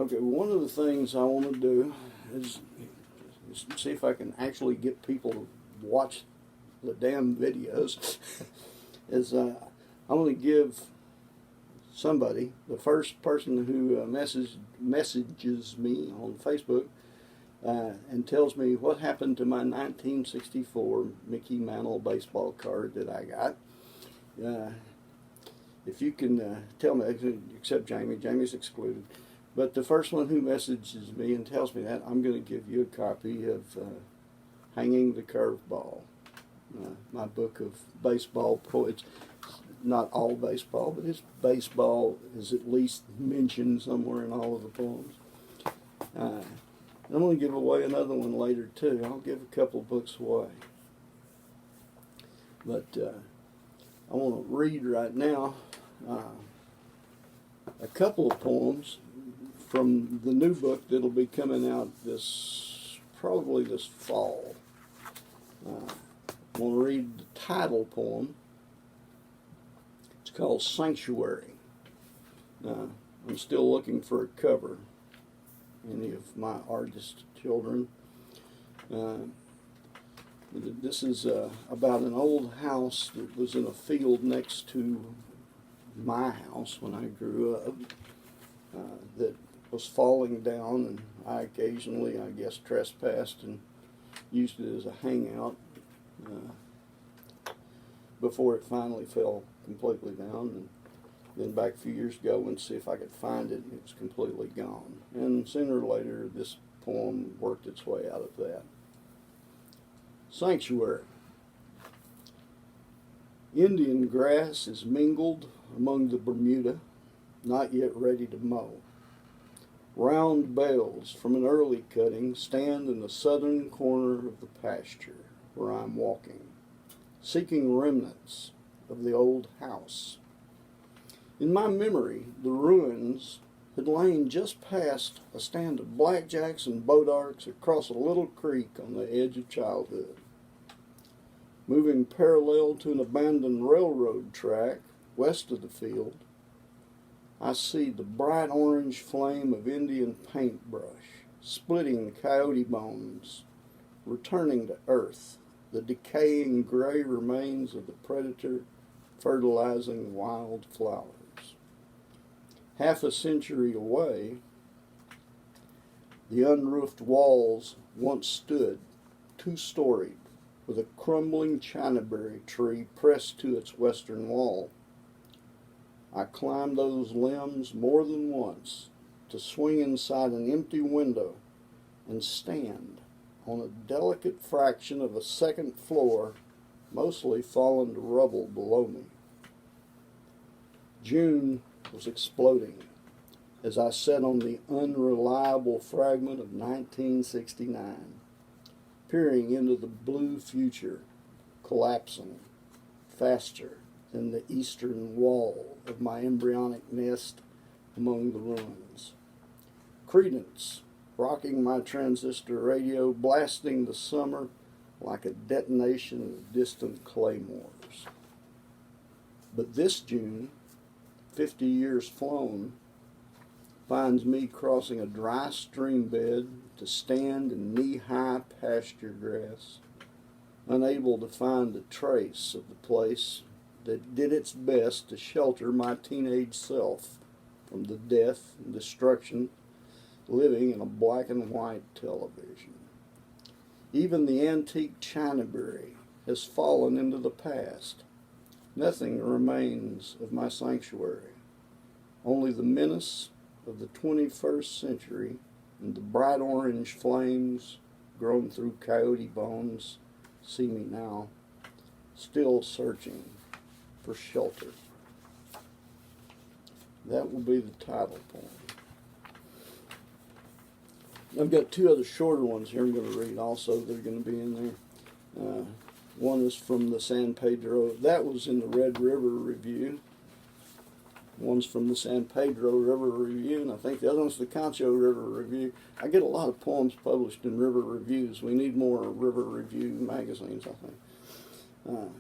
Okay, one of the things I want to do is see if I can actually get people to watch the damn videos. I'm going to give somebody, the first person who messages me on Facebook and tells me what happened to my 1964 Mickey Mantle baseball card that I got. If you can tell me, except Jamie, Jamie's excluded, but the first one who messages me and tells me that, I'm going to give you a copy of Hanging the Curveball, my book of baseball poets. Not all baseball, but his baseball is at least mentioned somewhere in all of the poems. I'm going to give away another one later too. I'll give a couple of books away. But I want to read right now a couple of poems from the new book that'll be coming out probably this fall. I'm going to read the title poem. It's called Sanctuary. I'm still looking for a cover. Any of my artist children. This is about an old house that was in a field next to my house when I grew up that was falling down, and I occasionally, I guess, trespassed and used it as a hangout before it finally fell completely down. And then back a few years ago and see if I could find it, and it was completely gone. And sooner or later this poem worked its way out of that. Sanctuary. Indian grass is mingled among the Bermuda, not yet ready to mow. Round bales from an early cutting stand in the southern corner of the pasture where I'm walking, seeking remnants of the old house. In my memory, the ruins had lain just past a stand of blackjacks and bodarks across a little creek on the edge of childhood. Moving parallel to an abandoned railroad track west of the field, I see the bright orange flame of Indian paintbrush, splitting coyote bones, returning to earth, the decaying gray remains of the predator fertilizing wild flowers. Half a century away, the unroofed walls once stood, two-storied, with a crumbling chinaberry tree pressed to its western wall. I climbed those limbs more than once to swing inside an empty window and stand on a delicate fraction of a second floor, mostly fallen to rubble below me. June was exploding as I sat on the unreliable fragment of 1969, peering into the blue future, collapsing faster than the eastern wall of my embryonic nest among the ruins. Credence, rocking my transistor radio, blasting the summer like a detonation of distant claymores. But this June, 50 years flown, finds me crossing a dry stream bed to stand in knee-high pasture grass, unable to find a trace of the place that did its best to shelter my teenage self from the death and destruction living in a black and white television. Even the antique chinaberry has fallen into the past. Nothing remains of my sanctuary, only the menace of the 21st century and the bright orange flames grown through coyote bones see me now, still searching for shelter. That will be the title poem. I've got two other shorter ones here I'm going to read also that are going to be in there. One is from the San Pedro, that was in the Red River Review. One's from the San Pedro River Review, and I think the other one's the Concho River Review. I get a lot of poems published in River Reviews. We need more River Review magazines, I think.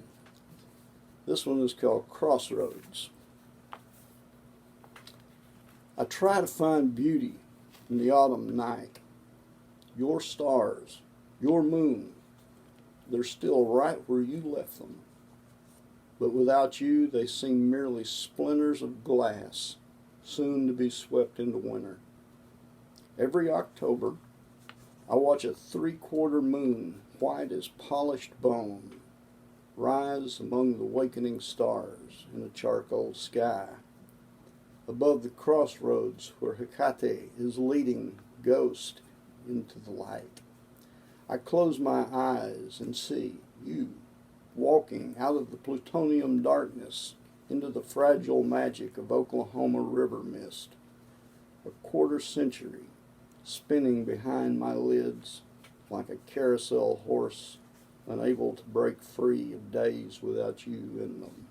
This one is called Crossroads. I try to find beauty in the autumn night. Your stars, your moon, they're still right where you left them. But without you, they seem merely splinters of glass, soon to be swept into winter. Every October, I watch a three-quarter moon, white as polished bone, rise among the wakening stars in a charcoal sky. Above the crossroads where Hecate is leading Ghost into the light. I close my eyes and see you walking out of the plutonium darkness into the fragile magic of Oklahoma river mist. A quarter century spinning behind my lids like a carousel horse unable to break free of days without you in them.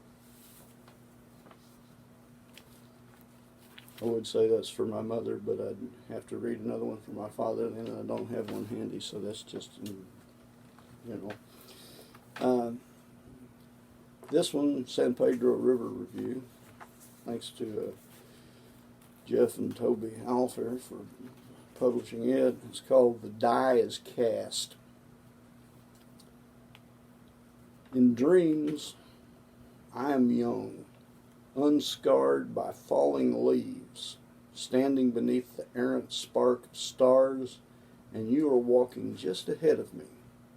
I would say that's for my mother, but I'd have to read another one for my father, and I don't have one handy, so that's just, this one, San Pedro River Review, thanks to Jeff and Toby Alfer for publishing it. It's called The Die is Cast. In dreams, I am young, unscarred by falling leaves, standing beneath the errant spark of stars, and you are walking just ahead of me,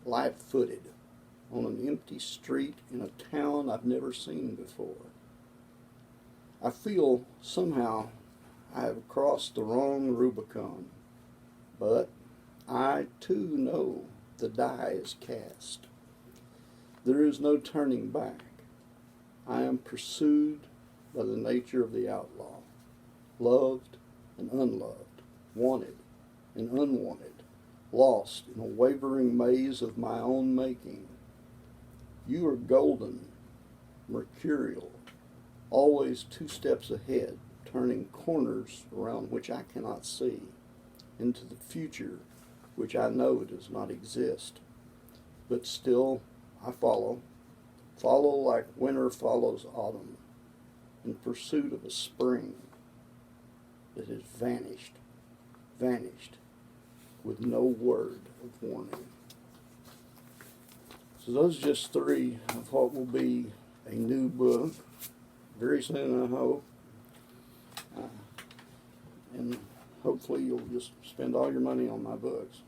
light-footed, on an empty street in a town I've never seen before. I feel somehow I have crossed the wrong Rubicon, but I too know the die is cast. There is no turning back. I am pursued by the nature of the outlaw, loved and unloved, wanted and unwanted, lost in a wavering maze of my own making. You are golden, mercurial, always 2 steps ahead, turning corners around which I cannot see, into the future which I know does not exist. But still I follow like winter follows autumn, in pursuit of a spring that has vanished with no word of warning. So those are just 3 of what will be a new book, very soon I hope, and hopefully you'll just spend all your money on my books.